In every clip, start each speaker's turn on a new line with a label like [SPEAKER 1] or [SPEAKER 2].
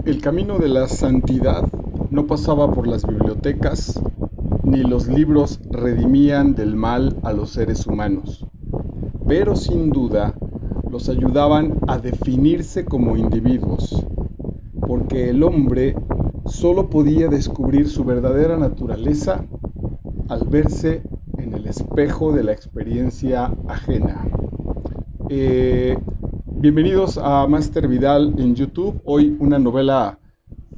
[SPEAKER 1] El camino de la santidad no pasaba por las bibliotecas, ni los libros redimían del mal a los seres humanos, pero sin duda los ayudaban a definirse como individuos, porque el hombre solo podía descubrir su verdadera naturaleza al verse en el espejo de la experiencia ajena. Eh, Bienvenidos a Master Vidal en YouTube. Hoy una novela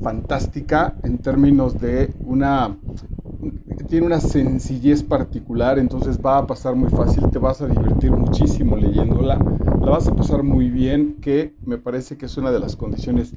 [SPEAKER 1] fantástica en términos de tiene una sencillez particular, entonces va a pasar muy fácil, te vas a divertir muchísimo leyéndola, la vas a pasar muy bien, que me parece que es una de las condiciones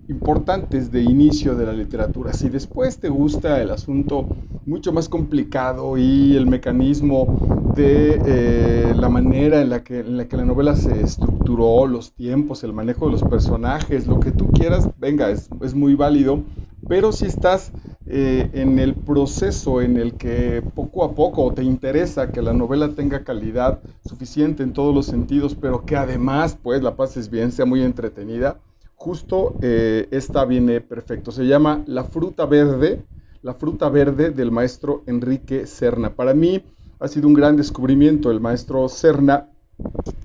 [SPEAKER 1] importantes de inicio de la literatura. Si después te gusta el asunto mucho más complicado y el mecanismo de la manera en la que la novela se estructuró, los tiempos, el manejo de los personajes, lo que tú quieras, venga, es muy válido, pero si estás en el proceso en el que poco a poco te interesa que la novela tenga calidad suficiente en todos los sentidos, pero que además pues la pases bien, sea muy entretenida, justo esta viene perfecto. Se llama La fruta verde del maestro Enrique Serna. Para mí ha sido un gran descubrimiento. El maestro Serna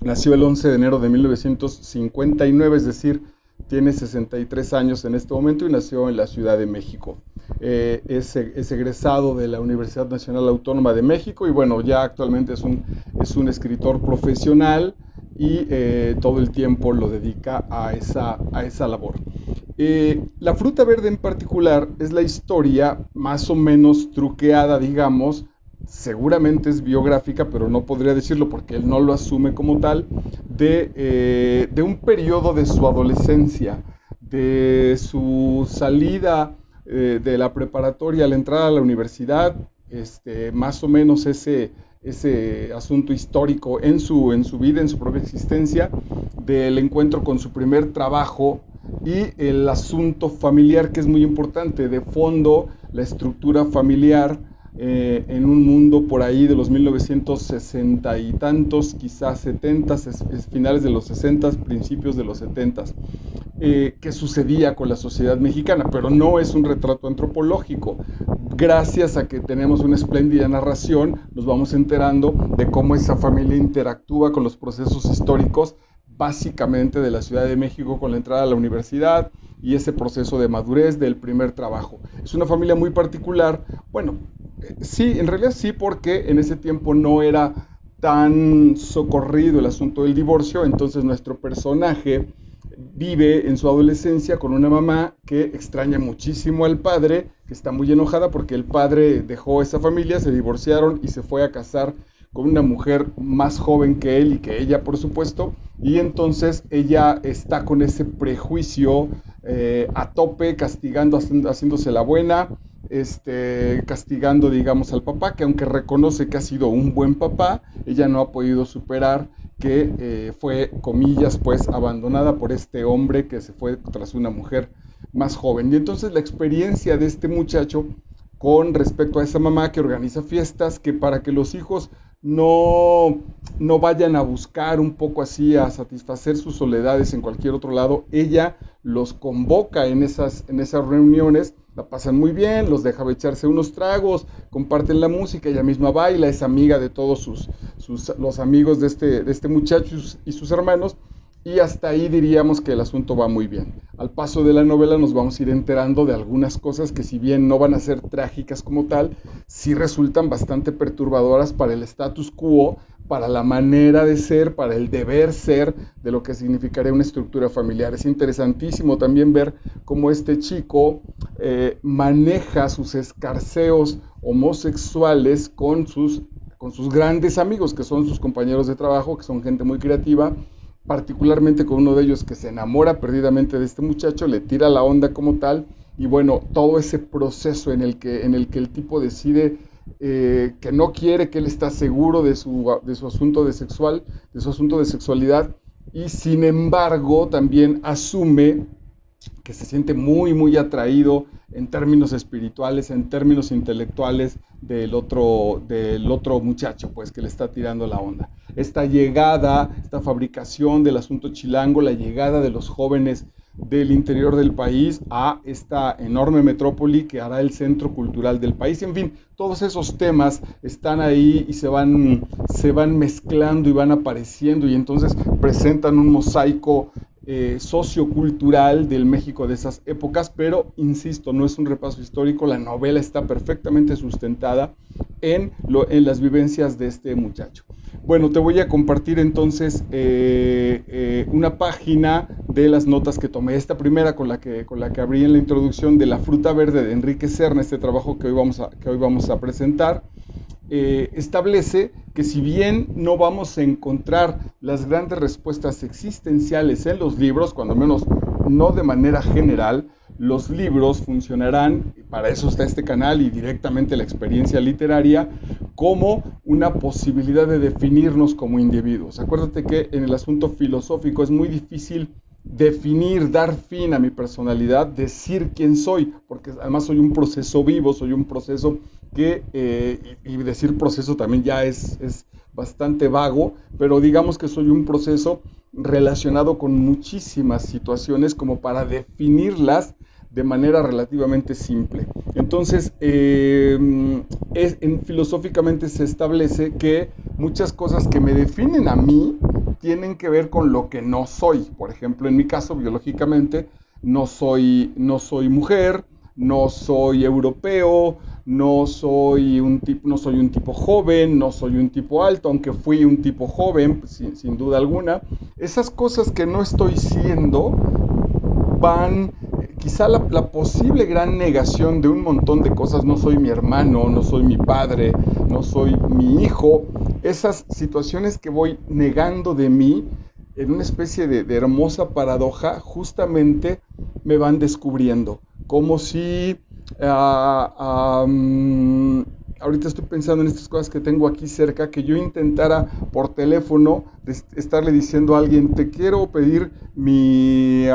[SPEAKER 1] nació el 11 de enero de 1959, es decir, tiene 63 años en este momento y nació en la Ciudad de México. Es egresado de la Universidad Nacional Autónoma de México y bueno, ya actualmente es un escritor profesional y todo el tiempo lo dedica a esa labor. La fruta verde en particular es la historia más o menos truqueada, digamos, seguramente es biográfica, pero no podría decirlo porque él no lo asume como tal, de un periodo de su adolescencia, de su salida de la preparatoria a la entrada a la universidad, más o menos ese asunto histórico en su vida, en su propia existencia, del encuentro con su primer trabajo y el asunto familiar, que es muy importante, de fondo la estructura familiar en un mundo por ahí de los 1960 y tantos, quizás 70, finales de los 60, principios de los 70, que sucedía con la sociedad mexicana, pero no es un retrato antropológico. Gracias a que tenemos una espléndida narración, nos vamos enterando de cómo esa familia interactúa con los procesos históricos, básicamente de la Ciudad de México con la entrada a la universidad y ese proceso de madurez del primer trabajo. Es una familia muy particular, bueno, sí, en realidad sí, porque en ese tiempo no era tan socorrido el asunto del divorcio, entonces nuestro personaje vive en su adolescencia con una mamá que extraña muchísimo al padre, que está muy enojada porque el padre dejó esa familia, se divorciaron y se fue a casar con una mujer más joven que él y que ella, por supuesto, y entonces ella está con ese prejuicio a tope, castigando, haciéndose la buena, castigando, digamos, al papá, que aunque reconoce que ha sido un buen papá, ella no ha podido superar que fue, comillas, pues, abandonada por este hombre que se fue tras una mujer más joven. Y entonces la experiencia de este muchacho con respecto a esa mamá que organiza fiestas, que para que los hijos no vayan a buscar un poco así a satisfacer sus soledades en cualquier otro lado, ella los convoca en esas reuniones, la pasan muy bien, los deja echarse unos tragos, comparten la música, ella misma baila, es amiga de todos los amigos de este muchacho y sus hermanos, y hasta ahí diríamos que el asunto va muy bien. Al paso de la novela nos vamos a ir enterando de algunas cosas que, si bien no van a ser trágicas como tal, sí resultan bastante perturbadoras para el status quo, para la manera de ser, para el deber ser de lo que significaría una estructura familiar. Es interesantísimo también ver cómo este chico maneja sus escarceos homosexuales con sus grandes amigos, que son sus compañeros de trabajo, que son gente muy creativa, particularmente con uno de ellos que se enamora perdidamente de este muchacho, le tira la onda como tal, y bueno, todo ese proceso en el que el tipo decide que no quiere, que él está seguro de su asunto de sexualidad, y sin embargo también asume que se siente muy, muy atraído en términos espirituales, en términos intelectuales del otro muchacho, pues, que le está tirando la onda. Esta llegada, esta fabricación del asunto chilango, la llegada de los jóvenes del interior del país a esta enorme metrópoli que hará el centro cultural del país. En fin, todos esos temas están ahí y se van mezclando y van apareciendo y entonces presentan un mosaico sociocultural del México de esas épocas, pero insisto, no es un repaso histórico, la novela está perfectamente sustentada en las vivencias de este muchacho. Bueno, te voy a compartir entonces una página de las notas que tomé. Esta primera con la que abrí en la introducción de La fruta verde de Enrique Serna, este trabajo que hoy vamos a presentar, establece que si bien no vamos a encontrar las grandes respuestas existenciales en los libros, cuando menos no de manera general, los libros funcionarán, para eso está este canal y directamente la experiencia literaria, como una posibilidad de definirnos como individuos. Acuérdate que en el asunto filosófico es muy difícil definir, dar fin a mi personalidad, decir quién soy, porque además soy un proceso vivo, soy un proceso que, y decir proceso también ya es bastante vago, pero digamos que soy un proceso relacionado con muchísimas situaciones como para definirlas de manera relativamente simple. Entonces, filosóficamente se establece que muchas cosas que me definen a mí tienen que ver con lo que no soy. Por ejemplo, en mi caso, biológicamente, no soy mujer, no soy europeo, no soy un tipo joven, no soy un tipo alto, aunque fui un tipo joven, sin duda alguna. Esas cosas que no estoy siendo van, quizá la posible gran negación de un montón de cosas, no soy mi hermano, no soy mi padre, no soy mi hijo, esas situaciones que voy negando de mí en una especie de hermosa paradoja, justamente me van descubriendo, como si ahorita estoy pensando en estas cosas que tengo aquí cerca, que yo intentara por teléfono estarle diciendo a alguien, te quiero pedir mi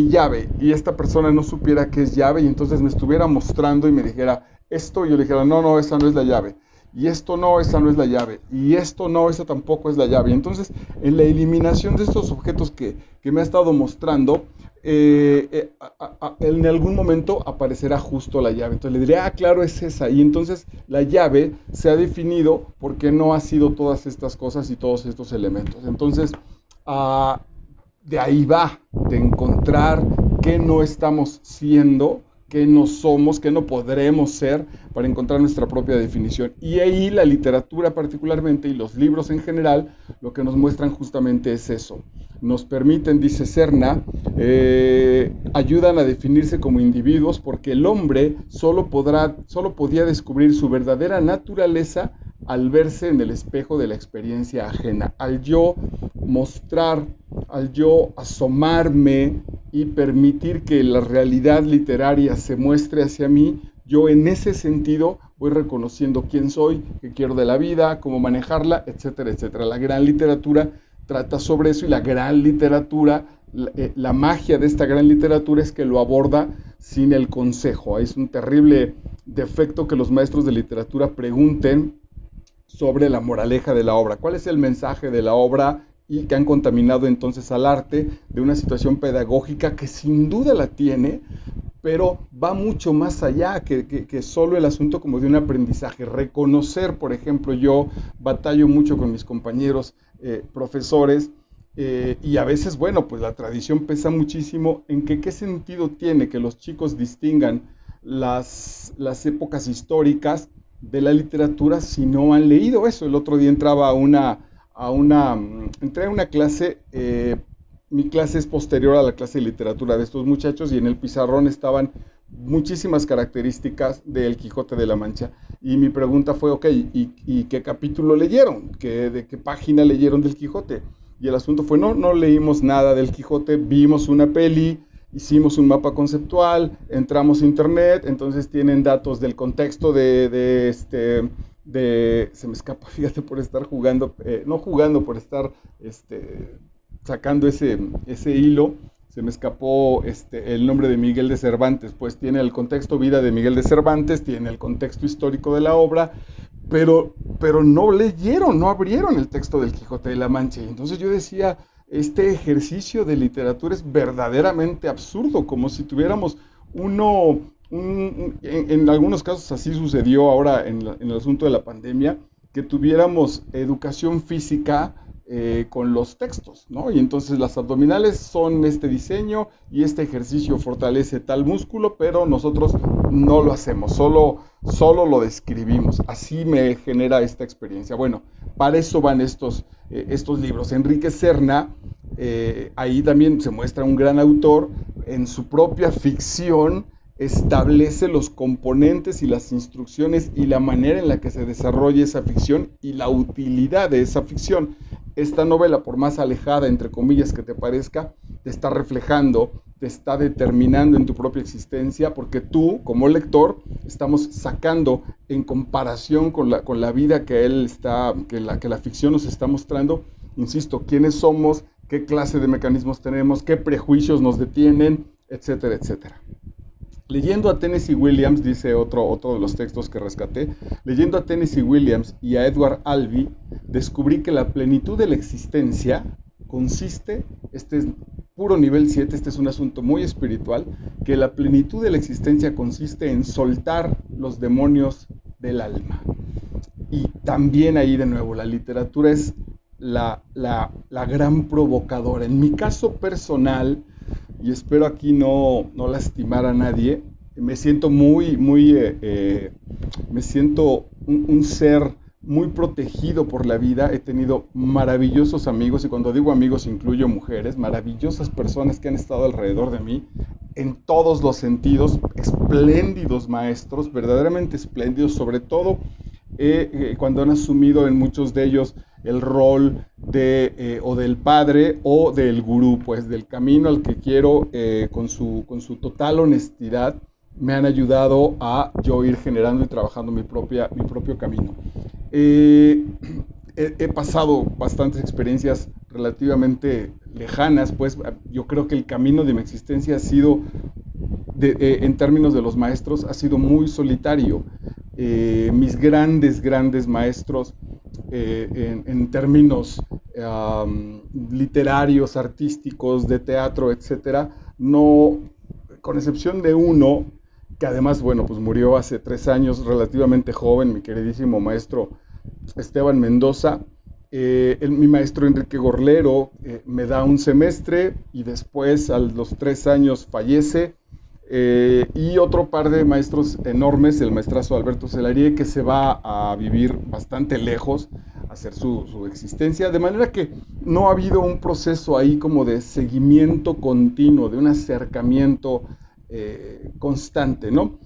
[SPEAKER 1] llave, y esta persona no supiera qué es llave, y entonces me estuviera mostrando y me dijera esto, y yo le dijera, no, esa no es la llave, y esto no, esa no es la llave, y esto no, esa tampoco es la llave. Y entonces, en la eliminación de estos objetos que me ha estado mostrando, en algún momento aparecerá justo la llave. Entonces le diré, claro, es esa. Y entonces la llave se ha definido porque no ha sido todas estas cosas y todos estos elementos. Entonces, de ahí va, de encontrar qué no estamos siendo, qué no somos, qué no podremos ser, para encontrar nuestra propia definición. Y ahí la literatura particularmente y los libros en general lo que nos muestran justamente es eso. Nos permiten, dice Serna, ayudan a definirse como individuos porque el hombre solo podía descubrir su verdadera naturaleza al verse en el espejo de la experiencia ajena. Al yo mostrar, al yo asomarme y permitir que la realidad literaria se muestre hacia mí, yo en ese sentido voy reconociendo quién soy, qué quiero de la vida, cómo manejarla, etcétera, etcétera. La gran literatura trata sobre eso y la gran literatura, la magia de esta gran literatura es que lo aborda sin el consejo. Es un terrible defecto que los maestros de literatura pregunten sobre la moraleja de la obra. ¿Cuál es el mensaje de la obra? Y que han contaminado entonces al arte de una situación pedagógica que sin duda la tiene, pero va mucho más allá que solo el asunto como de un aprendizaje. Reconocer, por ejemplo, yo batallo mucho con mis compañeros profesores y a veces, bueno, pues la tradición pesa muchísimo en que qué sentido tiene que los chicos distingan las épocas históricas de la literatura si no han leído eso. El otro día entraba entré a una clase, mi clase es posterior a la clase de literatura de estos muchachos y en el pizarrón estaban muchísimas características del Quijote de la Mancha y mi pregunta fue, ok, ¿y qué capítulo leyeron? ¿De qué página leyeron del Quijote? Y el asunto fue, no leímos nada del Quijote, vimos una peli, hicimos un mapa conceptual, entramos a internet, entonces tienen datos del contexto se me escapa, fíjate, por estar jugando, no jugando, por estar sacando ese hilo, se me escapó el nombre de Miguel de Cervantes, pues tiene el contexto vida de Miguel de Cervantes, tiene el contexto histórico de la obra, pero no leyeron, no abrieron el texto del Quijote de la Mancha. Y entonces yo decía, este ejercicio de literatura es verdaderamente absurdo, como si tuviéramos en algunos casos así sucedió ahora en el asunto de la pandemia, que tuviéramos educación física con los textos, ¿no? Y entonces las abdominales son este diseño y este ejercicio fortalece tal músculo, pero nosotros no lo hacemos, solo lo describimos. Así me genera esta experiencia. Bueno, para eso van estos libros. Enrique Serna, ahí también se muestra un gran autor, en su propia ficción establece los componentes y las instrucciones y la manera en la que se desarrolla esa ficción y la utilidad de esa ficción. Esta novela, por más alejada, entre comillas, que te parezca, te está reflejando, te está determinando en tu propia existencia, porque tú, como lector, estamos sacando en comparación con la vida que la ficción nos está mostrando, insisto, quiénes somos, qué clase de mecanismos tenemos, qué prejuicios nos detienen, etcétera, etcétera. Leyendo a Tennessee Williams, dice otro de los textos que rescaté, leyendo a Tennessee Williams y a Edward Albee, descubrí que la plenitud de la existencia consiste, este es puro nivel 7, este es un asunto muy espiritual, que la plenitud de la existencia consiste en soltar los demonios del alma. Y también ahí de nuevo, la literatura es la gran provocadora. En mi caso personal, y espero aquí no lastimar a nadie, me siento me siento un ser muy protegido por la vida. He tenido maravillosos amigos, y cuando digo amigos incluyo mujeres, maravillosas personas que han estado alrededor de mí en todos los sentidos, espléndidos maestros, verdaderamente espléndidos, sobre todo cuando han asumido en muchos de ellos el rol o del padre o del gurú, pues del camino al que quiero, con su total honestidad, me han ayudado a yo ir generando y trabajando mi propio camino. He pasado bastantes experiencias relativamente lejanas, pues yo creo que el camino de mi existencia ha sido, en términos de los maestros, ha sido muy solitario. Mis grandes maestros, en términos literarios, artísticos, de teatro, etcétera, no, con excepción de uno, que además, bueno, pues murió hace 3 años, relativamente joven, mi queridísimo maestro Esteban Mendoza. Mi maestro Enrique Gorlero me da un semestre y después, a los 3 años, fallece. Y otro par de maestros enormes, el maestrazo Alberto Celarie, que se va a vivir bastante lejos, a hacer su existencia, de manera que no ha habido un proceso ahí como de seguimiento continuo, de un acercamiento constante, ¿no?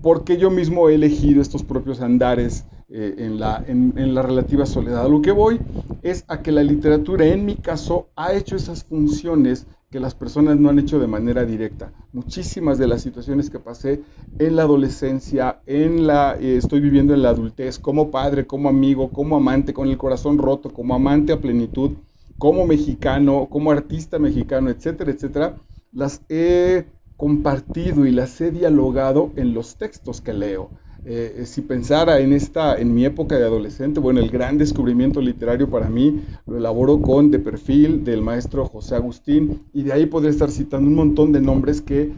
[SPEAKER 1] Porque yo mismo he elegido estos propios andares en la relativa soledad. A lo que voy es a que la literatura, en mi caso, ha hecho esas funciones que las personas no han hecho de manera directa. Muchísimas de las situaciones que pasé en la adolescencia, estoy viviendo en la adultez, como padre, como amigo, como amante, con el corazón roto, como amante a plenitud, como mexicano, como artista mexicano, etcétera, etcétera, las he compartido y las he dialogado en los textos que leo. Si pensara en mi época de adolescente, bueno, el gran descubrimiento literario para mí lo elaboro con De Perfil, del maestro José Agustín, y de ahí podría estar citando un montón de nombres que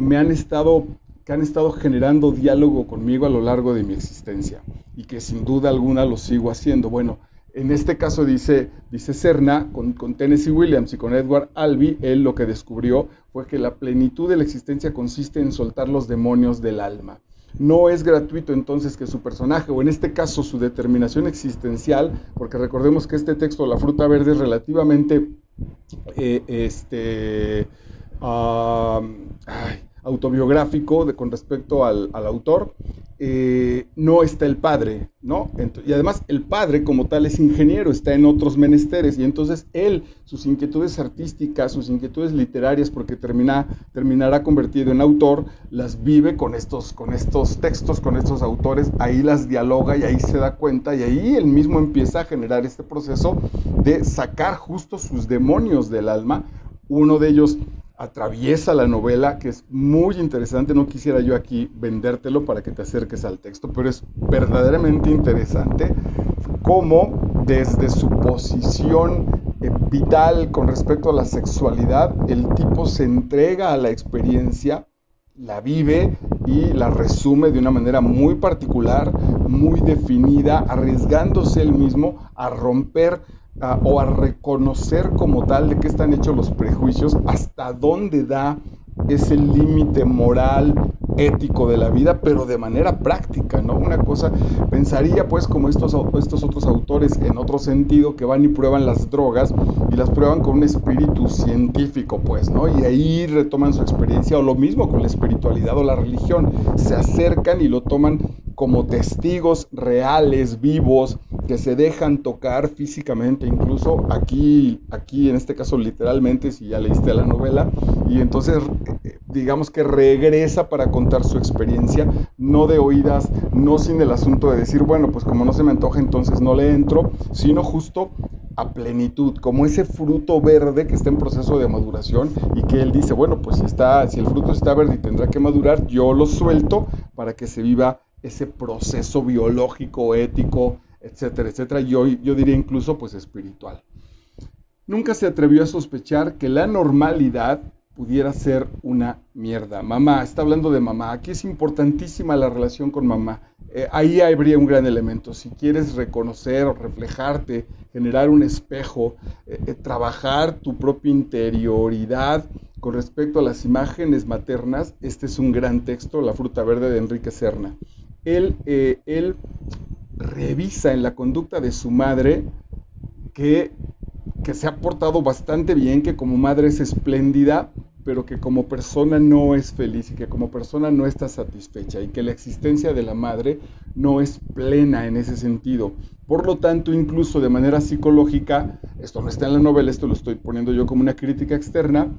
[SPEAKER 1] han estado generando diálogo conmigo a lo largo de mi existencia, y que sin duda alguna lo sigo haciendo. Bueno, en este caso dice Serna, con Tennessee Williams y con Edward Albee, él lo que descubrió fue que la plenitud de la existencia consiste en soltar los demonios del alma. No es gratuito entonces que su personaje, o en este caso su determinación existencial, porque recordemos que este texto, La fruta verde, es relativamente autobiográfico con respecto al autor. No está el padre, ¿no? Y además el padre como tal es ingeniero, está en otros menesteres, y entonces él, sus inquietudes artísticas, sus inquietudes literarias, porque terminará convertido en autor, las vive con estos textos, con estos autores, ahí las dialoga y ahí se da cuenta, y ahí él mismo empieza a generar este proceso de sacar justo sus demonios del alma. Uno de ellos atraviesa la novela, que es muy interesante. No quisiera yo aquí vendértelo para que te acerques al texto, pero es verdaderamente interesante cómo desde su posición vital con respecto a la sexualidad, el tipo se entrega a la experiencia, la vive y la resume de una manera muy particular, muy definida, arriesgándose él mismo a romper o a reconocer como tal de qué están hechos los prejuicios, hasta dónde da ese límite moral, ético de la vida, pero de manera práctica, ¿no? Una cosa, pensaría pues como estos otros autores en otro sentido que van y prueban las drogas y las prueban con un espíritu científico, pues, ¿no? Y ahí retoman su experiencia, o lo mismo con la espiritualidad o la religión, se acercan y lo toman como testigos reales, vivos, que se dejan tocar físicamente, incluso aquí en este caso literalmente, si ya leíste la novela, y entonces digamos que regresa para contar su experiencia, no de oídas, no sin el asunto de decir, bueno, pues como no se me antoja, entonces no le entro, sino justo a plenitud, como ese fruto verde que está en proceso de maduración y que él dice, bueno, pues si el fruto está verde y tendrá que madurar, yo lo suelto para que se viva ese proceso biológico, ético, etcétera, etcétera, yo diría incluso pues espiritual. Nunca se atrevió a sospechar que la normalidad pudiera ser una mierda. Mamá, está hablando de mamá. Aquí es importantísima la relación con mamá. Ahí habría un gran elemento. Si quieres reconocer o reflejarte, generar un espejo, trabajar tu propia interioridad con respecto a las imágenes maternas, este es un gran texto, La fruta verde de Enrique Serna. Él revisa en la conducta de su madre que se ha portado bastante bien, que como madre es espléndida, pero que como persona no es feliz y que como persona no está satisfecha y que la existencia de la madre no es plena en ese sentido. Por lo tanto, incluso de manera psicológica, esto no está en la novela, esto lo estoy poniendo yo como una crítica externa,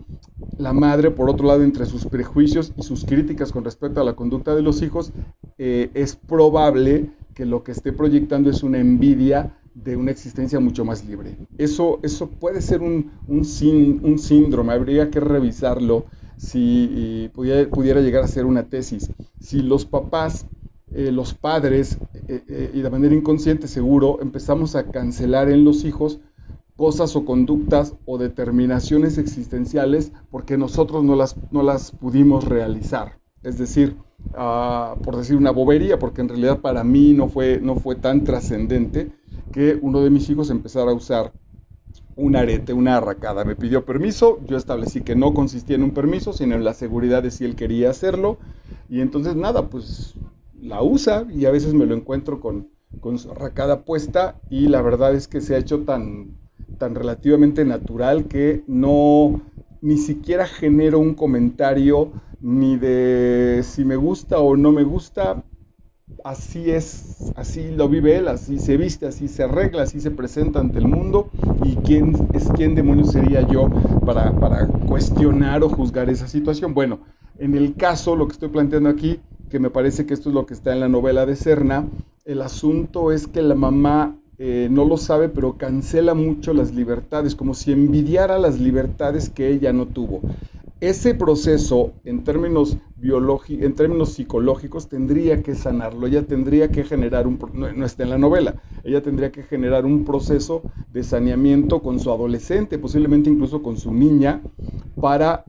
[SPEAKER 1] la madre, por otro lado, entre sus prejuicios y sus críticas con respecto a la conducta de los hijos, es probable que lo que esté proyectando es una envidia de una existencia mucho más libre. Eso puede ser un síndrome, habría que revisarlo si pudiera llegar a ser una tesis. Si los papás, los padres, y de manera inconsciente seguro, empezamos a cancelar en los hijos cosas o conductas o determinaciones existenciales porque nosotros no las pudimos realizar. Es decir, por decir una bobería, porque en realidad para mí no fue tan trascendente que uno de mis hijos empezara a usar un arete, una arracada. Me pidió permiso, yo establecí que no consistía en un permiso, sino en la seguridad de si él quería hacerlo, y entonces nada, pues la usa y a veces me lo encuentro con su arracada puesta y la verdad es que se ha hecho tan relativamente natural que no, ni siquiera genero un comentario ni de si me gusta o no me gusta. Así es, así lo vive él, así se viste, así se arregla, así se presenta ante el mundo. ¿Y quién demonios sería yo para cuestionar o juzgar esa situación? Bueno, en el caso, lo que estoy planteando aquí, que me parece que esto es lo que está en la novela de Serna, el asunto es que la mamá no lo sabe, pero cancela mucho las libertades, como si envidiara las libertades que ella no tuvo. Ese proceso, en términos en términos psicológicos, tendría que sanarlo. Ella tendría que generar no está en la novela, ella tendría que generar un proceso de saneamiento con su adolescente, posiblemente incluso con su niña, para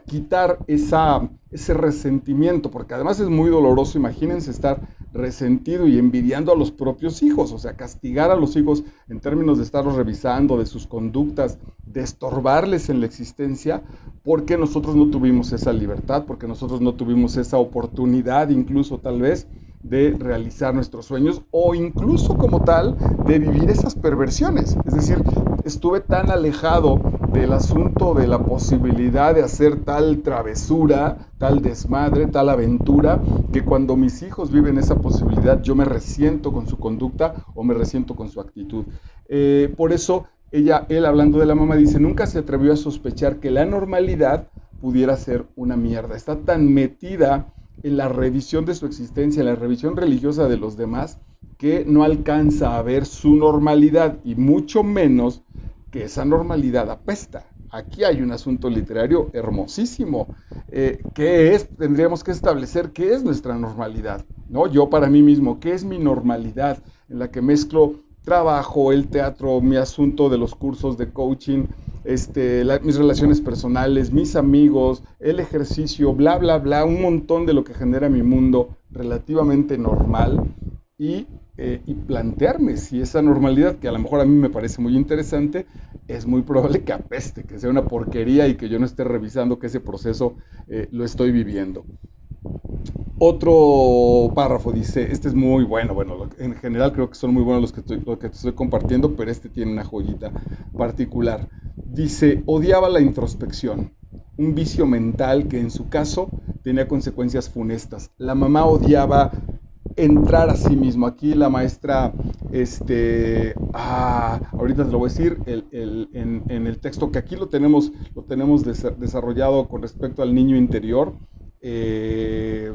[SPEAKER 1] quitar ese resentimiento, porque además es muy doloroso. Imagínense estar resentido y envidiando a los propios hijos, o sea, castigar a los hijos en términos de estarlos revisando, de sus conductas, de estorbarles en la existencia, porque nosotros no tuvimos esa libertad, porque nosotros no tuvimos esa oportunidad, incluso tal vez, de realizar nuestros sueños o incluso como tal de vivir esas perversiones. Es decir, estuve tan alejado del asunto de la posibilidad de hacer tal travesura, tal desmadre, tal aventura, que cuando mis hijos viven esa posibilidad yo me resiento con su conducta o me resiento con su actitud. Por eso él hablando de la mamá dice, nunca se atrevió a sospechar que la normalidad pudiera ser una mierda. Está tan metida en la revisión de su existencia, en la revisión religiosa de los demás, que no alcanza a ver su normalidad y mucho menos que esa normalidad apesta. Aquí hay un asunto literario hermosísimo. ¿Qué es? Tendríamos que establecer qué es nuestra normalidad, ¿no? Yo para mí mismo, ¿qué es mi normalidad? En la que mezclo trabajo, el teatro, mi asunto de los cursos de coaching, mis relaciones personales, mis amigos, el ejercicio, bla, bla, bla, un montón de lo que genera mi mundo relativamente normal y plantearme si esa normalidad, que a lo mejor a mí me parece muy interesante, es muy probable que apeste, que sea una porquería y que yo no esté revisando que ese proceso lo estoy viviendo. Otro párrafo dice, este es muy bueno, bueno, en general creo que son muy buenos los que te estoy compartiendo, pero este tiene una joyita particular. Dice, odiaba la introspección, un vicio mental que en su caso tenía consecuencias funestas. La mamá odiaba entrar a sí mismo. Aquí la maestra, ahorita te lo voy a decir, en el texto que aquí lo tenemos desarrollado con respecto al niño interior. eh,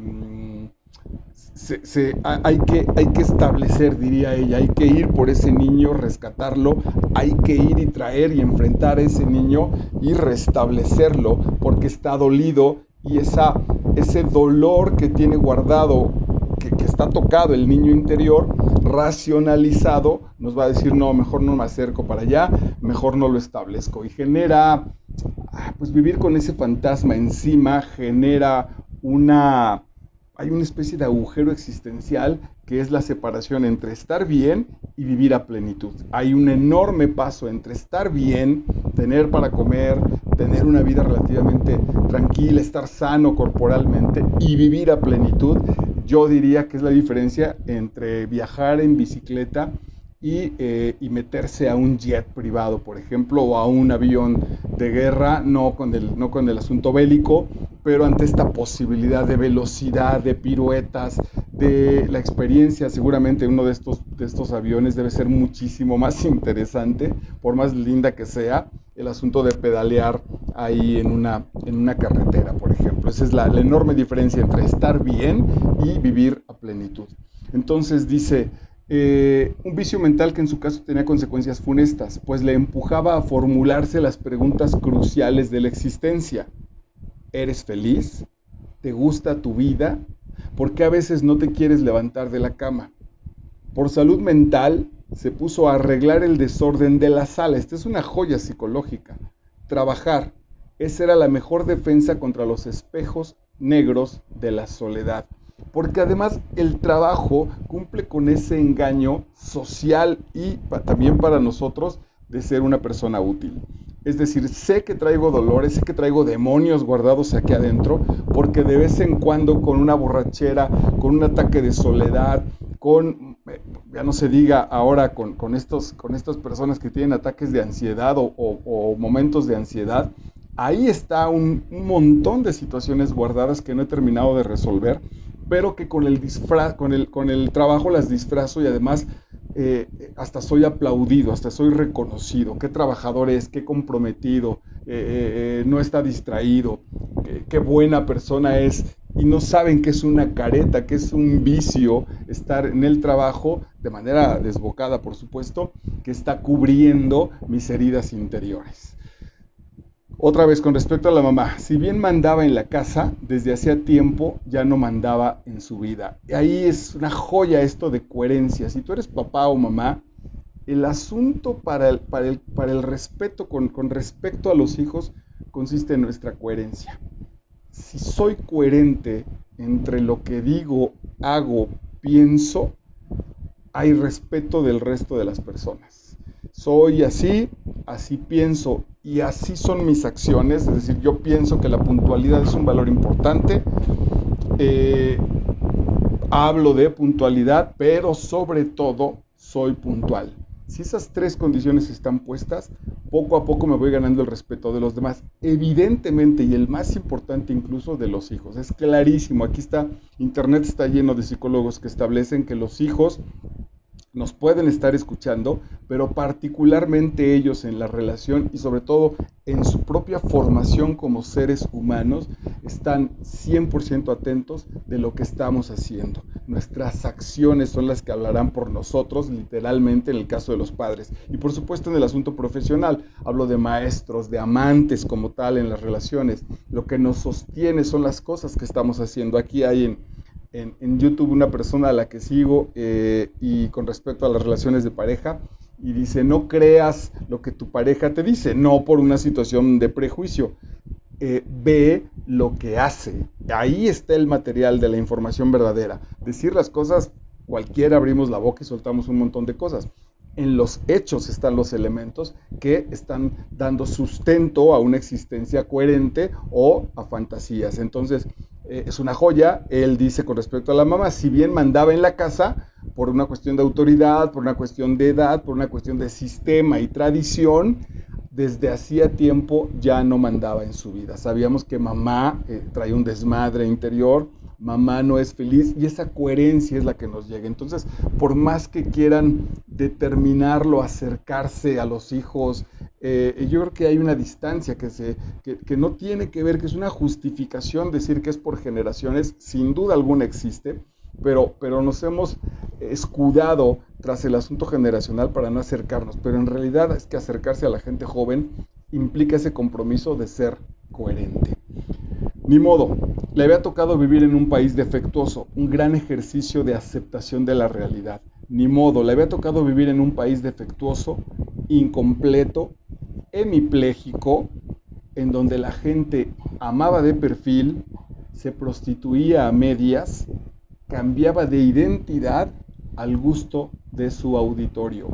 [SPEAKER 1] hay que establecer, diría ella, hay que ir por ese niño, rescatarlo, hay que ir y traer y enfrentar a ese niño y restablecerlo porque está dolido y ese dolor que tiene guardado, que está tocado el niño interior, racionalizado, nos va a decir, no, mejor no me acerco para allá, mejor no lo establezco. Y genera, pues vivir con ese fantasma encima genera una, hay una especie de agujero existencial que es la separación entre estar bien y vivir a plenitud. Hay un enorme paso entre estar bien, tener para comer, tener una vida relativamente tranquila, estar sano corporalmente y vivir a plenitud. Yo diría que es la diferencia entre viajar en bicicleta y meterse a un jet privado, por ejemplo, o a un avión de guerra, no con el asunto bélico, pero ante esta posibilidad de velocidad, de piruetas, de la experiencia. Seguramente uno de estos aviones debe ser muchísimo más interesante, por más linda que sea, el asunto de pedalear ahí en una carretera, por ejemplo. Esa es la enorme diferencia entre estar bien y vivir a plenitud. Entonces dice, un vicio mental que en su caso tenía consecuencias funestas, pues le empujaba a formularse las preguntas cruciales de la existencia. ¿Eres feliz? ¿Te gusta tu vida? ¿Por qué a veces no te quieres levantar de la cama? Por salud mental, se puso a arreglar el desorden de la sala. Esta es una joya psicológica. Trabajar. Esa era la mejor defensa contra los espejos negros de la soledad. Porque además el trabajo cumple con ese engaño social y también para nosotros de ser una persona útil. Es decir, sé que traigo dolores, sé que traigo demonios guardados aquí adentro, porque de vez en cuando con una borrachera, con un ataque de soledad, ya no se diga ahora con estas personas que tienen ataques de ansiedad o momentos de ansiedad, ahí está un montón de situaciones guardadas que no he terminado de resolver, pero que con el trabajo las disfrazo y además hasta soy aplaudido, hasta soy reconocido, qué trabajador es, qué comprometido, no está distraído, qué buena persona es, y no saben que es una careta, que es un vicio estar en el trabajo, de manera desbocada por supuesto, que está cubriendo mis heridas interiores. Otra vez, con respecto a la mamá, si bien mandaba en la casa, desde hacía tiempo ya no mandaba en su vida. Y ahí es una joya esto de coherencia. Si tú eres papá o mamá, el asunto para el respeto con respecto a los hijos consiste en nuestra coherencia. Si soy coherente entre lo que digo, hago, pienso, hay respeto del resto de las personas. Soy así, así pienso y así son mis acciones, es decir, yo pienso que la puntualidad es un valor importante, eh, hablo de puntualidad, pero sobre todo soy puntual. Si esas tres condiciones están puestas, poco a poco me voy ganando el respeto de los demás. Evidentemente, y el más importante incluso, de los hijos. Es clarísimo, aquí está, Internet está lleno de psicólogos que establecen que los hijos nos pueden estar escuchando, pero particularmente ellos en la relación y sobre todo en su propia formación como seres humanos, están 100% atentos de lo que estamos haciendo. Nuestras acciones son las que hablarán por nosotros, literalmente en el caso de los padres. Y por supuesto en el asunto profesional, hablo de maestros, de amantes como tal en las relaciones. Lo que nos sostiene son las cosas que estamos haciendo. Aquí hay en YouTube una persona a la que sigo y con respecto a las relaciones de pareja y dice, no creas lo que tu pareja te dice, no por una situación de prejuicio, ve lo que hace. Ahí está el material de la información verdadera. Decir las cosas, cualquiera abrimos la boca y soltamos un montón de cosas. En los hechos están los elementos que están dando sustento a una existencia coherente o a fantasías. Entonces, es una joya. Él dice con respecto a la mamá, si bien mandaba en la casa por una cuestión de autoridad, por una cuestión de edad, por una cuestión de sistema y tradición, desde hacía tiempo ya no mandaba en su vida. Sabíamos que mamá trae un desmadre interior, mamá no es feliz y esa coherencia es la que nos llega. Entonces, por más que quieran determinarlo, acercarse a los hijos, yo creo que hay una distancia que no tiene que ver, que es una justificación decir que es por generaciones, sin duda alguna existe, pero nos hemos escudado tras el asunto generacional para no acercarnos, pero en realidad es que acercarse a la gente joven implica ese compromiso de ser coherente. Ni modo, le había tocado vivir en un país defectuoso, un gran ejercicio de aceptación de la realidad. Ni modo, le había tocado vivir en un país defectuoso, incompleto, hemipléjico, en donde la gente amaba de perfil, se prostituía a medias, cambiaba de identidad al gusto de su auditorio.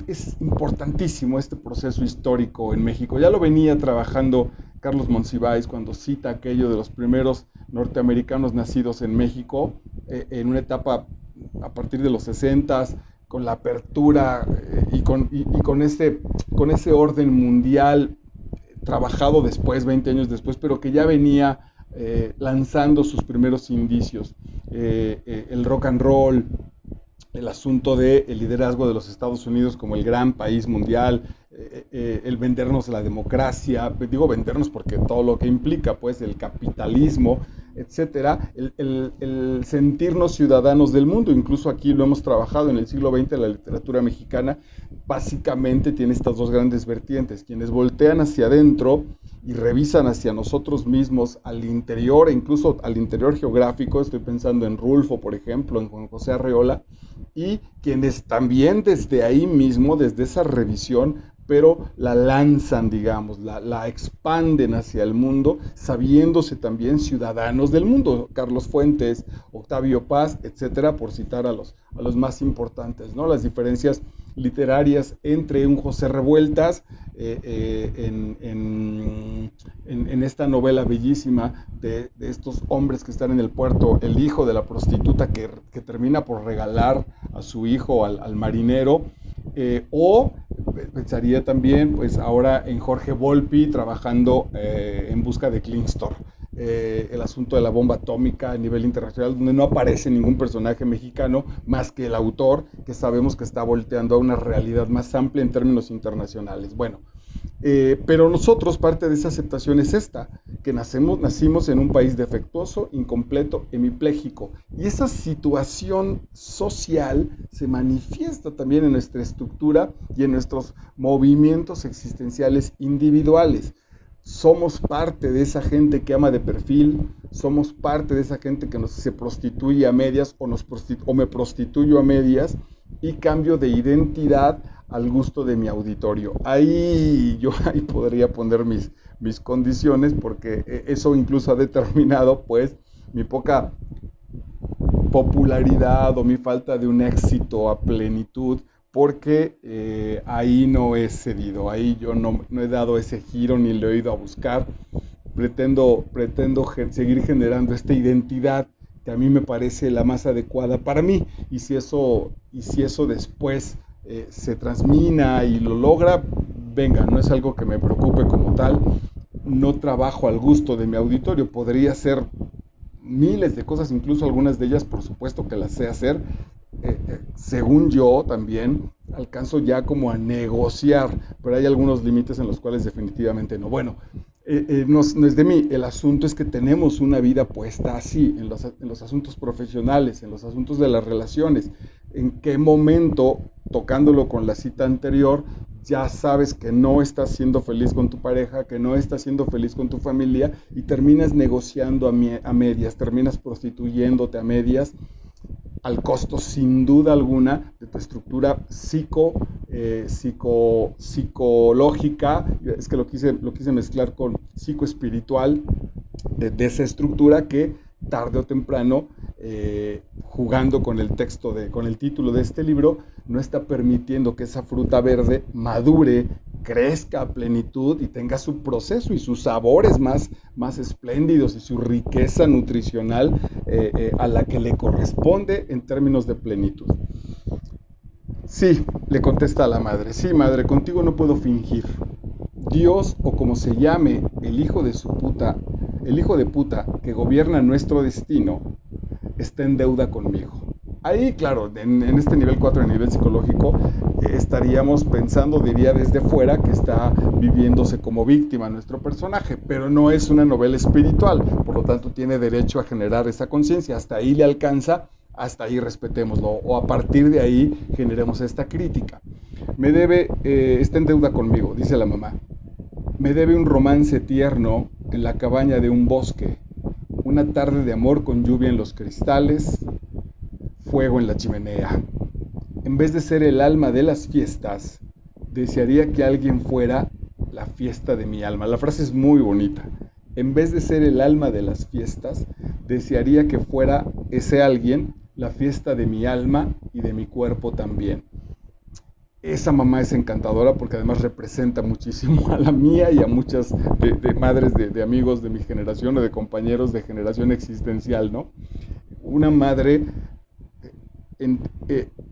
[SPEAKER 1] Es importantísimo este proceso histórico en México. Ya lo venía trabajando Carlos Monsiváis cuando cita aquello de los primeros norteamericanos nacidos en México, en una etapa a partir de los 60, con la apertura con ese orden mundial trabajado después, 20 años después, pero que ya venía lanzando sus primeros indicios. El rock and roll, el asunto del liderazgo de los Estados Unidos como el gran país mundial, el vendernos la democracia, digo vendernos porque todo lo que implica, pues, el capitalismo, etcétera, el sentirnos ciudadanos del mundo. Incluso aquí lo hemos trabajado en el siglo XX, la literatura mexicana básicamente tiene estas dos grandes vertientes: quienes voltean hacia adentro y revisan hacia nosotros mismos al interior, e incluso al interior geográfico. Estoy pensando en Rulfo, por ejemplo, en Juan José Arreola, y quienes también desde ahí mismo, desde esa revisión, pero la lanzan, digamos, la expanden hacia el mundo, sabiéndose también ciudadanos del mundo. Carlos Fuentes, Octavio Paz, etcétera, por citar a los más importantes, ¿no? Las diferencias literarias entre un José Revueltas en esta novela bellísima de estos hombres que están en el puerto, el hijo de la prostituta que termina por regalar a su hijo al marinero, o pensaría también, pues, ahora en Jorge Volpi trabajando en busca de Klingstor, el asunto de la bomba atómica a nivel internacional, donde no aparece ningún personaje mexicano más que el autor, que sabemos que está volteando a una realidad más amplia en términos internacionales. Bueno, pero nosotros, parte de esa aceptación es esta, que nacimos en un país defectuoso, incompleto, hemipléjico, y esa situación social se manifiesta también en nuestra estructura y en nuestros movimientos existenciales individuales. Somos parte de esa gente que ama de perfil, somos parte de esa gente que se prostituye a medias o me prostituyo a medias y cambio de identidad al gusto de mi auditorio. Ahí podría poner mis condiciones, porque eso incluso ha determinado, pues, mi poca popularidad o mi falta de un éxito a plenitud, porque ahí no he cedido, ahí yo no he dado ese giro ni lo he ido a buscar. Pretendo seguir generando esta identidad que a mí me parece la más adecuada para mí, y si eso después se transmina y lo logra, venga, no es algo que me preocupe como tal. No trabajo al gusto de mi auditorio, podría ser miles de cosas, incluso algunas de ellas por supuesto que las sé hacer, según yo también alcanzo ya como a negociar, pero hay algunos límites en los cuales definitivamente no. Bueno, no es de mí, el asunto es que tenemos una vida puesta así, en los asuntos profesionales, en los asuntos de las relaciones. ¿En qué momento, tocándolo con la cita anterior, ya sabes que no estás siendo feliz con tu pareja, que no estás siendo feliz con tu familia y terminas negociando a medias, terminas prostituyéndote a medias al costo sin duda alguna de tu estructura psicológica, es que lo quise mezclar con psicoespiritual, de esa estructura que tarde o temprano, jugando con el texto, con el título de este libro, no está permitiendo que esa fruta verde madure, crezca a plenitud y tenga su proceso y sus sabores más espléndidos y su riqueza nutricional, a la que le corresponde en términos de plenitud. Sí, le contesta a la madre, sí, madre, contigo no puedo fingir. Dios, o como se llame, el hijo de puta que gobierna nuestro destino, está en deuda conmigo. Ahí, claro, en este nivel 4, en nivel psicológico, estaríamos pensando, diría desde fuera, que está viviéndose como víctima nuestro personaje, pero no es una novela espiritual, por lo tanto tiene derecho a generar esa conciencia. Hasta ahí le alcanza, hasta ahí respetémoslo, o a partir de ahí generemos esta crítica. Está en deuda conmigo, dice la mamá. Me debe un romance tierno en la cabaña de un bosque, una tarde de amor con lluvia en los cristales, fuego en la chimenea. En vez de ser el alma de las fiestas, desearía que alguien fuera la fiesta de mi alma. La frase es muy bonita. En vez de ser el alma de las fiestas, desearía que fuera ese alguien la fiesta de mi alma y de mi cuerpo también. Esa mamá es encantadora porque además representa muchísimo a la mía y a muchas de madres de amigos de mi generación o de compañeros de generación existencial, ¿no? Una madre en,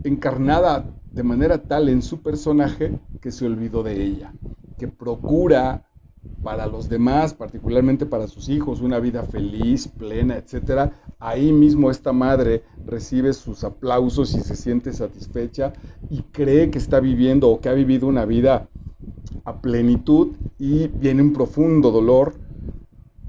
[SPEAKER 1] encarnada de manera tal en su personaje que se olvidó de ella, que procura para los demás, particularmente para sus hijos, una vida feliz, plena, etcétera. Ahí mismo esta madre recibe sus aplausos y se siente satisfecha y cree que está viviendo o que ha vivido una vida a plenitud, y viene un profundo dolor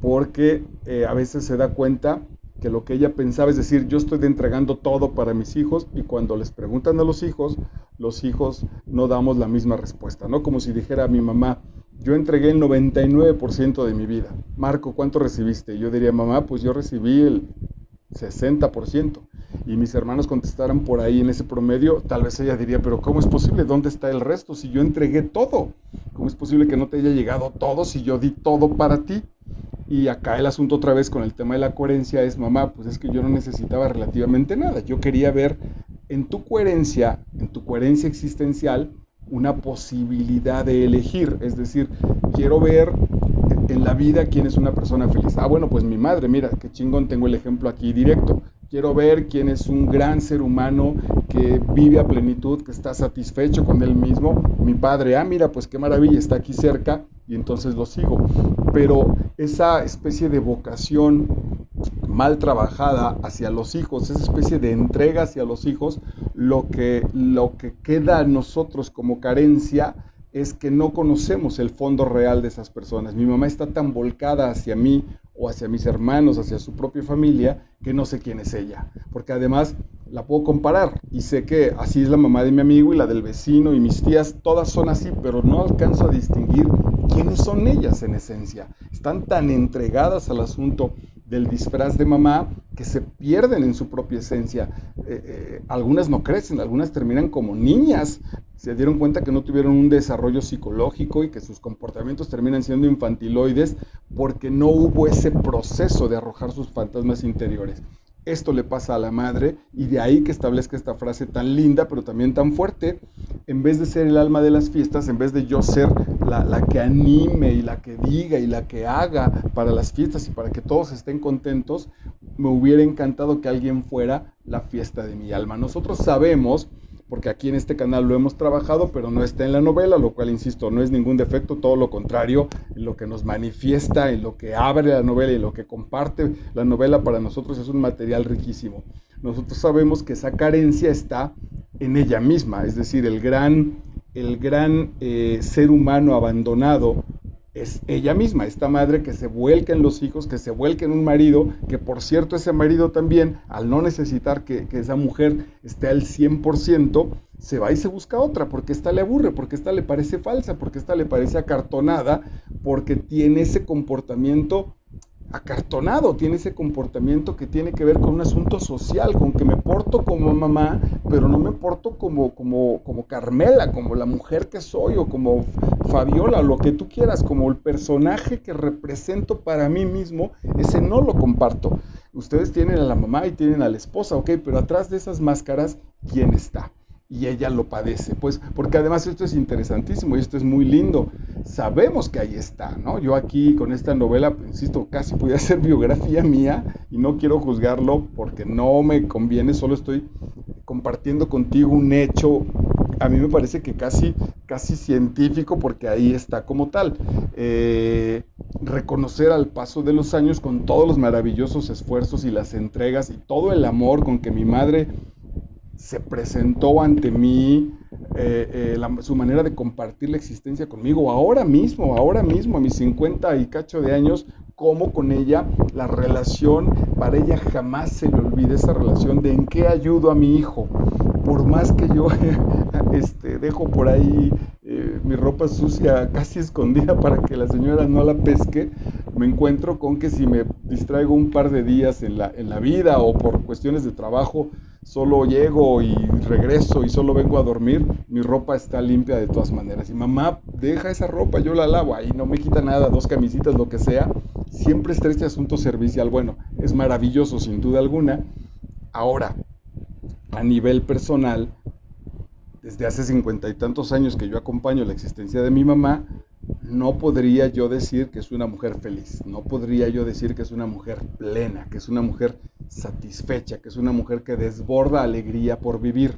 [SPEAKER 1] porque a veces se da cuenta que lo que ella pensaba, es decir, yo estoy entregando todo para mis hijos, y cuando les preguntan a los hijos no damos la misma respuesta, ¿no? Como si dijera a mi mamá, yo entregué el 99% de mi vida. Marco, ¿cuánto recibiste? Yo diría, mamá, pues yo recibí el 60%. Y mis hermanos contestaran por ahí en ese promedio, tal vez ella diría, pero ¿cómo es posible? ¿Dónde está el resto si yo entregué todo? ¿Cómo es posible que no te haya llegado todo si yo di todo para ti? Y acá el asunto otra vez con el tema de la coherencia es, mamá, pues es que yo no necesitaba relativamente nada. Yo quería ver en tu coherencia existencial, una posibilidad de elegir. Es decir, quiero ver en la vida quién es una persona feliz. Ah, bueno, pues mi madre, mira, qué chingón, tengo el ejemplo aquí directo. Quiero ver quién es un gran ser humano que vive a plenitud, que está satisfecho con él mismo. Mi padre, ah, mira, pues qué maravilla, está aquí cerca, y entonces lo sigo. Pero esa especie de vocación mal trabajada hacia los hijos, esa especie de entrega hacia los hijos, lo que queda a nosotros como carencia es que no conocemos el fondo real de esas personas. Mi mamá está tan volcada hacia mí o hacia mis hermanos, hacia su propia familia, que no sé quién es ella. Porque además la puedo comparar y sé que así es la mamá de mi amigo y la del vecino y mis tías, todas son así, pero no alcanzo a distinguir quiénes son ellas en esencia. Están tan entregadas al asunto del disfraz de mamá que se pierden en su propia esencia. Algunas no crecen, algunas terminan como niñas. Se dieron cuenta que no tuvieron un desarrollo psicológico y que sus comportamientos terminan siendo infantiloides porque no hubo ese proceso de arrojar sus fantasmas interiores. Esto le pasa a la madre, y de ahí que establezca esta frase tan linda pero también tan fuerte. En vez de ser el alma de las fiestas, en vez de yo ser la que anime y la que diga y la que haga para las fiestas y para que todos estén contentos, me hubiera encantado que alguien fuera la fiesta de mi alma. Nosotros sabemos, porque aquí en este canal lo hemos trabajado, pero no está en la novela, lo cual, insisto, no es ningún defecto, todo lo contrario, en lo que nos manifiesta, en lo que abre la novela y lo que comparte la novela, para nosotros es un material riquísimo. Nosotros sabemos que esa carencia está en ella misma, es decir, el gran ser humano abandonado es ella misma, esta madre que se vuelca en los hijos, que se vuelca en un marido, que por cierto ese marido también, al no necesitar que esa mujer esté al 100%, se va y se busca otra, porque esta le aburre, porque esta le parece falsa, porque esta le parece acartonada, porque tiene ese comportamiento acartonado, tiene ese comportamiento que tiene que ver con un asunto social, con que me porto como mamá, pero no me porto como Carmela, como la mujer que soy, o como Fabiola, lo que tú quieras, como el personaje que represento para mí mismo, ese no lo comparto. Ustedes tienen a la mamá y tienen a la esposa, ok, pero atrás de esas máscaras, ¿quién está? Y ella lo padece, pues, porque además esto es interesantísimo y esto es muy lindo. Sabemos que ahí está, ¿no? Yo aquí con esta novela, pues, insisto, casi podría ser biografía mía y no quiero juzgarlo porque no me conviene, solo estoy compartiendo contigo un hecho, a mí me parece que casi científico, porque ahí está como tal. Reconocer al paso de los años con todos los maravillosos esfuerzos y las entregas y todo el amor con que mi madre se presentó ante mí, su manera de compartir la existencia conmigo, ahora mismo, a mis 50 y cacho de años, como con ella, la relación, para ella jamás se le olvide esa relación de en qué ayudo a mi hijo. Por más que yo dejo por ahí mi ropa sucia casi escondida para que la señora no la pesque, me encuentro con que si me distraigo un par de días en la vida o por cuestiones de trabajo, solo llego y regreso y solo vengo a dormir, mi ropa está limpia de todas maneras. Y mamá, deja esa ropa, yo la lavo, ahí no me quita nada, dos camisitas, lo que sea. Siempre está este asunto servicial. Bueno, es maravilloso sin duda alguna. Ahora, a nivel personal, desde hace 50 y tantos años que yo acompaño la existencia de mi mamá, no podría yo decir que es una mujer feliz, no podría yo decir que es una mujer plena, que es una mujer satisfecha, que es una mujer que desborda alegría por vivir.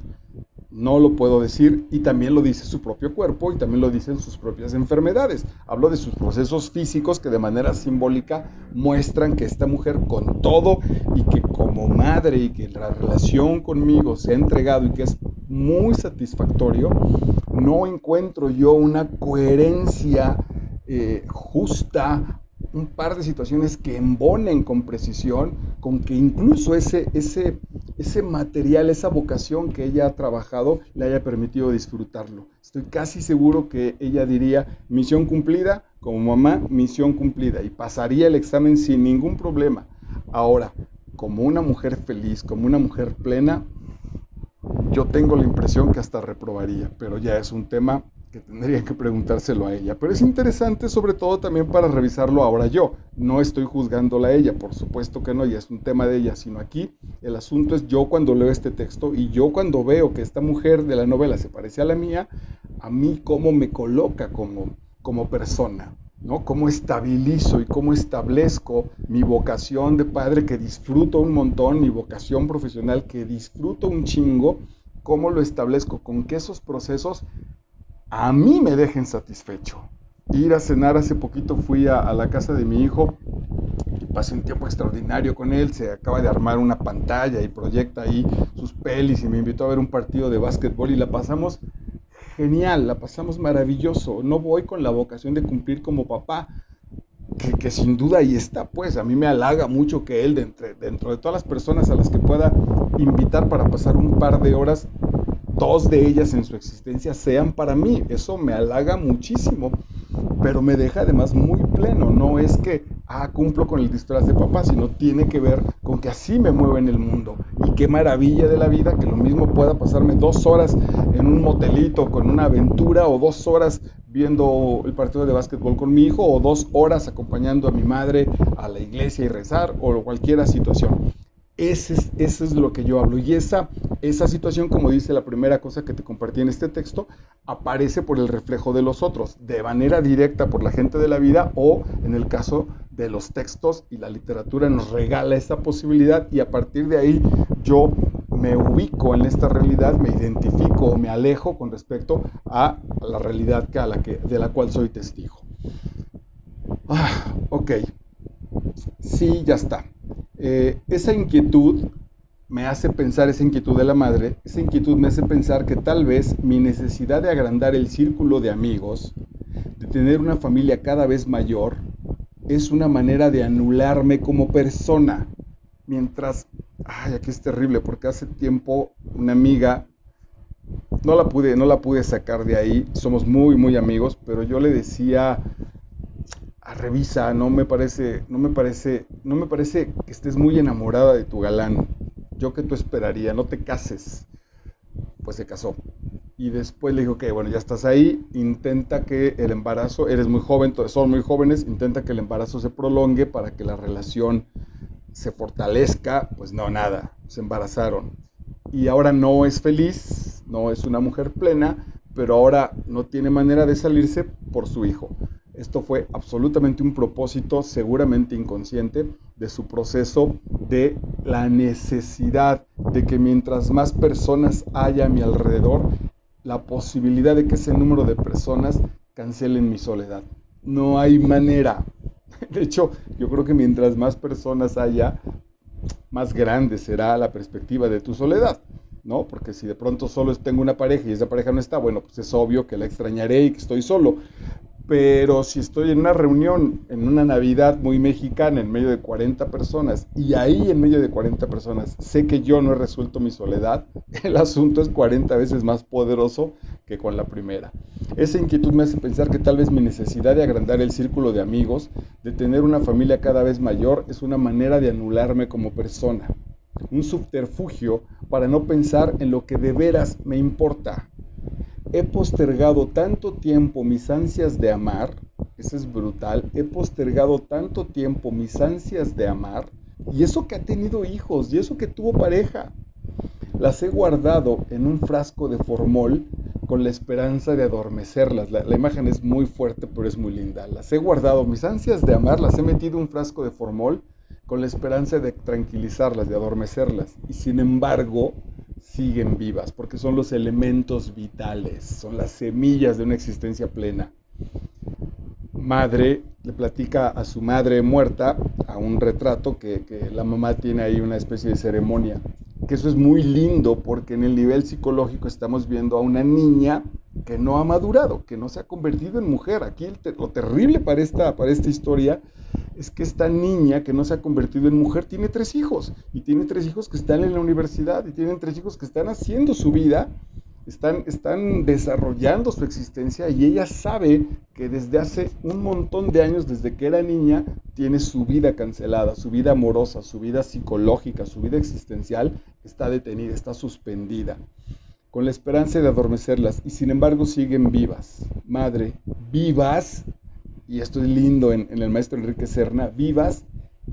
[SPEAKER 1] No lo puedo decir y también lo dice su propio cuerpo y también lo dicen sus propias enfermedades. Hablo de sus procesos físicos que de manera simbólica muestran que esta mujer con todo y que como madre y que la relación conmigo se ha entregado y que es muy satisfactorio, no encuentro yo una coherencia justa, un par de situaciones que embonen con precisión, con que incluso ese material, esa vocación que ella ha trabajado, le haya permitido disfrutarlo. Estoy casi seguro que ella diría, misión cumplida, como mamá, misión cumplida, y pasaría el examen sin ningún problema. Ahora, como una mujer feliz, como una mujer plena, yo tengo la impresión que hasta reprobaría, pero ya es un tema que tendría que preguntárselo a ella. Pero es interesante sobre todo también para revisarlo ahora yo. No estoy juzgándola a ella, por supuesto que no, ya es un tema de ella, sino aquí el asunto es yo cuando leo este texto y yo cuando veo que esta mujer de la novela se parece a la mía, a mí cómo me coloca como persona, ¿no? Cómo estabilizo y cómo establezco mi vocación de padre que disfruto un montón, mi vocación profesional que disfruto un chingo, cómo lo establezco, con que esos procesos a mí me dejen satisfecho. Ir a cenar hace poquito fui a la casa de mi hijo y pasé un tiempo extraordinario con él, se acaba de armar una pantalla y proyecta ahí sus pelis y me invitó a ver un partido de básquetbol y la pasamos genial, la pasamos maravilloso. No voy con la vocación de cumplir como papá, que sin duda ahí está, pues a mí me halaga mucho que él, dentro de todas las personas a las que pueda invitar para pasar un par de horas, dos de ellas en su existencia sean para mí. Eso me halaga muchísimo, pero me deja además muy pleno. No es que, cumplo con el disfraz de papá, sino tiene que ver con que así me mueve en el mundo. Y qué maravilla de la vida que lo mismo pueda pasarme 2 horas en un motelito con una aventura, o 2 horas viendo el partido de básquetbol con mi hijo, o 2 horas acompañando a mi madre a la iglesia y rezar, o cualquier situación. Eso es lo que yo hablo. Y esa situación, como dice la primera cosa que te compartí en este texto, aparece por el reflejo de los otros, de manera directa por la gente de la vida, o en el caso de los textos y la literatura nos regala esa posibilidad y a partir de ahí yo me ubico en esta realidad, me identifico o me alejo con respecto a la realidad de la cual soy testigo. Ok, sí, ya está. Esa inquietud me hace pensar, esa inquietud de la madre, esa inquietud me hace pensar que tal vez mi necesidad de agrandar el círculo de amigos, de tener una familia cada vez mayor, es una manera de anularme como persona. Mientras, aquí es terrible, porque hace tiempo una amiga no la pude sacar de ahí. Somos muy, muy amigos, pero yo le decía, revisa, no me parece que estés muy enamorada de tu galán. Yo que tú esperaría, no te cases. Pues se casó. Y después le dijo que, bueno, ya estás ahí, intenta que el embarazo, eres muy joven, son muy jóvenes, intenta que el embarazo se prolongue para que la relación se fortalezca. Pues no, nada, se embarazaron. Y ahora no es feliz, no es una mujer plena, pero ahora no tiene manera de salirse por su hijo. Esto fue absolutamente un propósito, seguramente inconsciente, de su proceso de la necesidad de que mientras más personas haya a mi alrededor, la posibilidad de que ese número de personas cancelen mi soledad. No hay manera. De hecho, yo creo que mientras más personas haya, más grande será la perspectiva de tu soledad, ¿no? Porque si de pronto solo tengo una pareja y esa pareja no está, bueno, pues es obvio que la extrañaré y que estoy solo. Pero si estoy en una reunión, en una Navidad muy mexicana, en medio de 40 personas, y ahí en medio de 40 personas sé que yo no he resuelto mi soledad, el asunto es 40 veces más poderoso que con la primera. Esa inquietud me hace pensar que tal vez mi necesidad de agrandar el círculo de amigos, de tener una familia cada vez mayor, es una manera de anularme como persona. Un subterfugio para no pensar en lo que de veras me importa. He postergado tanto tiempo mis ansias de amar, eso es brutal, he postergado tanto tiempo mis ansias de amar, y eso que ha tenido hijos, y eso que tuvo pareja, las he guardado en un frasco de formol con la esperanza de adormecerlas. La imagen es muy fuerte, pero es muy linda. Las he guardado, mis ansias de amar, las he metido en un frasco de formol con la esperanza de tranquilizarlas, de adormecerlas. Y sin embargo, siguen vivas, porque son los elementos vitales, son las semillas de una existencia plena. Madre le platica a su madre muerta, a un retrato que la mamá tiene ahí una especie de ceremonia, que eso es muy lindo porque en el nivel psicológico estamos viendo a una niña que no ha madurado, que no se ha convertido en mujer. Aquí lo terrible para esta historia es que esta niña que no se ha convertido en mujer tiene 3 hijos, y tiene 3 hijos que están en la universidad, y tienen 3 hijos que están haciendo su vida, están desarrollando su existencia, y ella sabe que desde hace un montón de años, desde que era niña, tiene su vida cancelada, su vida amorosa, su vida psicológica, su vida existencial está detenida, está suspendida, con la esperanza de adormecerlas, y sin embargo siguen vivas. Madre, vivas, y esto es lindo en el maestro Enrique Serna, vivas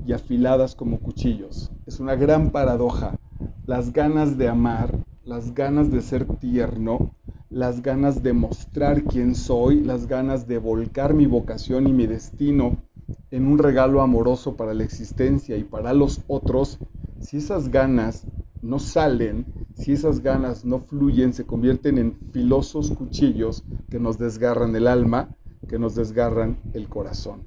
[SPEAKER 1] y afiladas como cuchillos. Es una gran paradoja. Las ganas de amar, las ganas de ser tierno, las ganas de mostrar quién soy, las ganas de volcar mi vocación y mi destino en un regalo amoroso para la existencia y para los otros, si esas ganas no salen, si esas ganas no fluyen, se convierten en filosos cuchillos que nos desgarran el alma, que nos desgarran el corazón.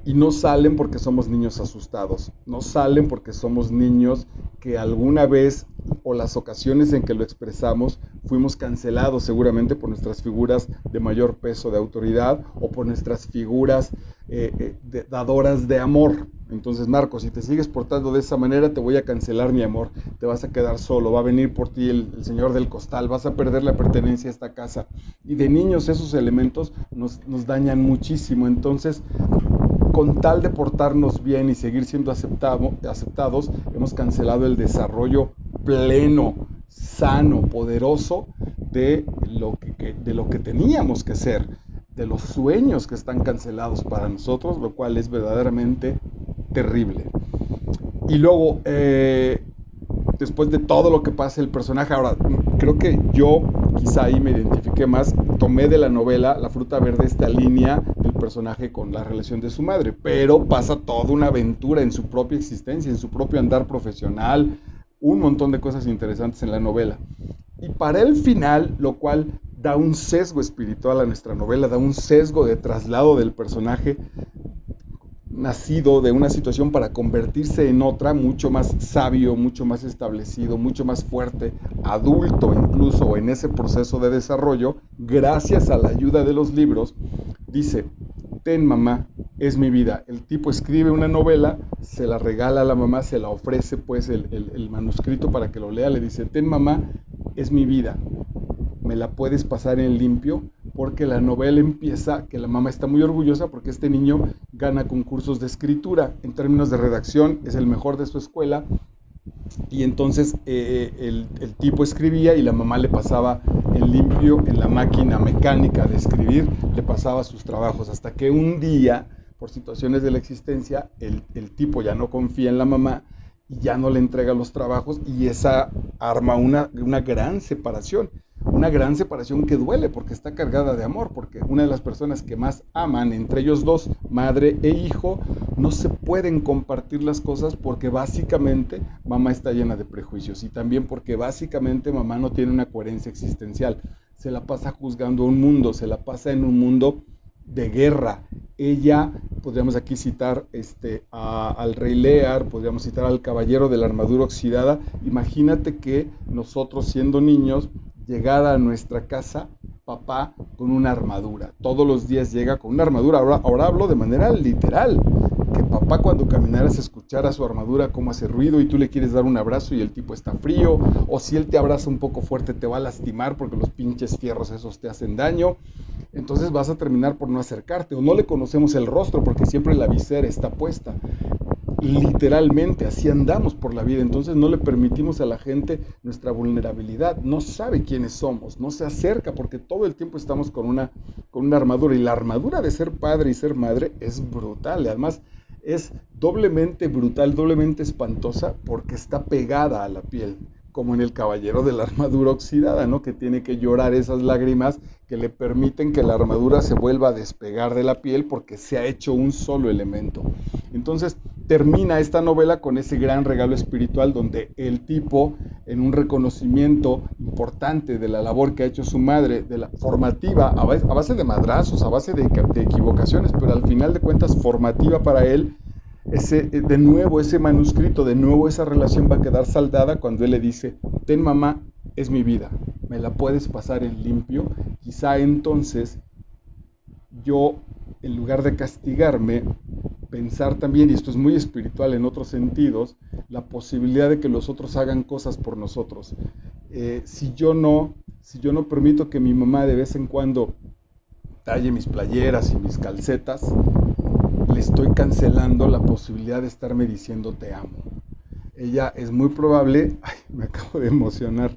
[SPEAKER 1] Y no salen porque somos niños asustados, no salen porque somos niños que alguna vez, o las ocasiones en que lo expresamos, fuimos cancelados seguramente por nuestras figuras de mayor peso de autoridad, o por nuestras figuras dadoras de amor. Entonces, Marcos, si te sigues portando de esa manera, te voy a cancelar mi amor, te vas a quedar solo, va a venir por ti el señor del costal, vas a perder la pertenencia a esta casa. Y de niños esos elementos nos dañan muchísimo. Entonces, con tal de portarnos bien y seguir siendo aceptados, hemos cancelado el desarrollo pleno, sano, poderoso de lo que teníamos que ser, de los sueños que están cancelados para nosotros, lo cual es verdaderamente terrible. Y luego, después de todo lo que pasa el personaje, ahora creo que yo quizá ahí me identifiqué más, tomé de la novela La fruta verde esta línea del personaje con la relación de su madre, pero pasa toda una aventura en su propia existencia, en su propio andar profesional, un montón de cosas interesantes en la novela. Y para el final, lo cual da un sesgo espiritual a nuestra novela, da un sesgo de traslado del personaje nacido de una situación para convertirse en otra, mucho más sabio, mucho más establecido, mucho más fuerte, adulto incluso en ese proceso de desarrollo, gracias a la ayuda de los libros. Dice: ten mamá, es mi vida. El tipo escribe una novela, se la regala a la mamá, se la ofrece pues el manuscrito para que lo lea, le dice: ten mamá, es mi vida, me la puedes pasar en limpio, porque la novela empieza que la mamá está muy orgullosa porque este niño gana concursos de escritura, en términos de redacción es el mejor de su escuela, y entonces el tipo escribía y la mamá le pasaba en limpio en la máquina mecánica de escribir, le pasaba sus trabajos, hasta que un día, por situaciones de la existencia, el tipo ya no confía en la mamá y ya no le entrega los trabajos, y esa arma una gran separación que duele porque está cargada de amor, porque una de las personas que más aman entre ellos dos, madre e hijo, no se pueden compartir las cosas porque básicamente mamá está llena de prejuicios, y también porque básicamente mamá no tiene una coherencia existencial, se la pasa juzgando un mundo, se la pasa en un mundo de guerra. Ella, podríamos aquí citar al rey Lear, podríamos citar al caballero de la armadura oxidada. Imagínate que nosotros siendo niños, llegada a nuestra casa, papá con una armadura. Todos los días llega con una armadura. Ahora hablo de manera literal. Que papá cuando caminara se escuchara su armadura cómo hace ruido y tú le quieres dar un abrazo y el tipo está frío. O si él te abraza un poco fuerte te va a lastimar porque los pinches fierros esos te hacen daño. Entonces vas a terminar por no acercarte, o no le conocemos el rostro porque siempre la visera está puesta. Literalmente así andamos por la vida, entonces no le permitimos a la gente nuestra vulnerabilidad, no sabe quiénes somos, no se acerca porque todo el tiempo estamos con una armadura, y la armadura de ser padre y ser madre es brutal, y además es doblemente brutal, doblemente espantosa porque está pegada a la piel, como en el caballero de la armadura oxidada, ¿no? Que tiene que llorar esas lágrimas que le permiten que la armadura se vuelva a despegar de la piel porque se ha hecho un solo elemento. Entonces termina esta novela con ese gran regalo espiritual donde el tipo, en un reconocimiento importante de la labor que ha hecho su madre, de la formativa, a base de madrazos, a base de equivocaciones, pero al final de cuentas formativa para él, de nuevo ese manuscrito, de nuevo esa relación va a quedar saldada cuando él le dice: ten mamá, es mi vida, me la puedes pasar en limpio. Quizá entonces yo, en lugar de castigarme, pensar también, y esto es muy espiritual en otros sentidos, la posibilidad de que los otros hagan cosas por nosotros. Si yo no permito que mi mamá de vez en cuando talle mis playeras y mis calcetas, le estoy cancelando la posibilidad de estarme diciendo te amo. Ella es muy probable, ay, me acabo de emocionar,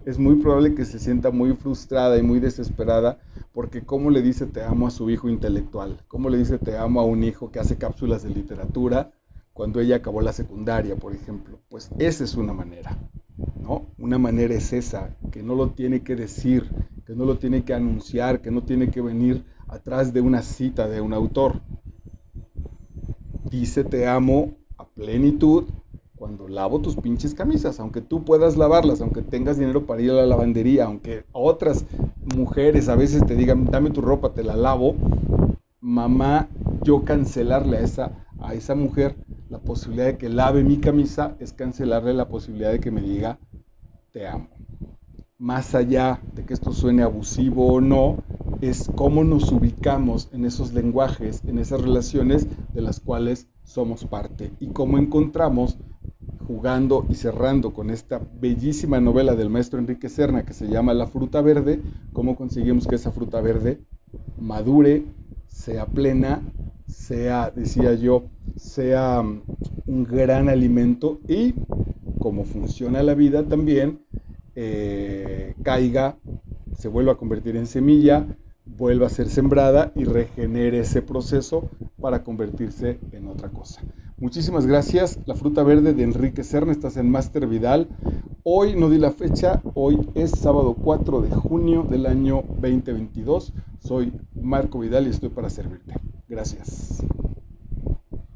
[SPEAKER 1] es muy probable que se sienta muy frustrada y muy desesperada porque cómo le dice te amo a su hijo intelectual, cómo le dice te amo a un hijo que hace cápsulas de literatura cuando ella acabó la secundaria, por ejemplo. Pues esa es una manera, ¿no? Una manera es esa, que no lo tiene que decir, que no lo tiene que anunciar, que no tiene que venir atrás de una cita de un autor. Dice te amo a plenitud cuando lavo tus pinches camisas, aunque tú puedas lavarlas, aunque tengas dinero para ir a la lavandería, aunque otras mujeres a veces te digan dame tu ropa, te la lavo. Mamá, yo cancelarle a esa mujer la posibilidad de que lave mi camisa es cancelarle la posibilidad de que me diga te amo. Más allá de que esto suene abusivo o no, es cómo nos ubicamos en esos lenguajes, en esas relaciones de las cuales somos parte, y cómo encontramos, jugando y cerrando con esta bellísima novela del maestro Enrique Serna que se llama La fruta verde, cómo conseguimos que esa fruta verde madure, sea plena, sea, decía yo, sea un gran alimento, y como funciona la vida también, caiga, se vuelva a convertir en semilla, vuelva a ser sembrada y regenere ese proceso para convertirse en otra cosa. Muchísimas gracias. La fruta verde de Enrique Serna, estás en Master Vidal. Hoy no di la fecha, hoy es sábado 4 de junio del año 2022. Soy Marco Vidal y estoy para servirte. Gracias.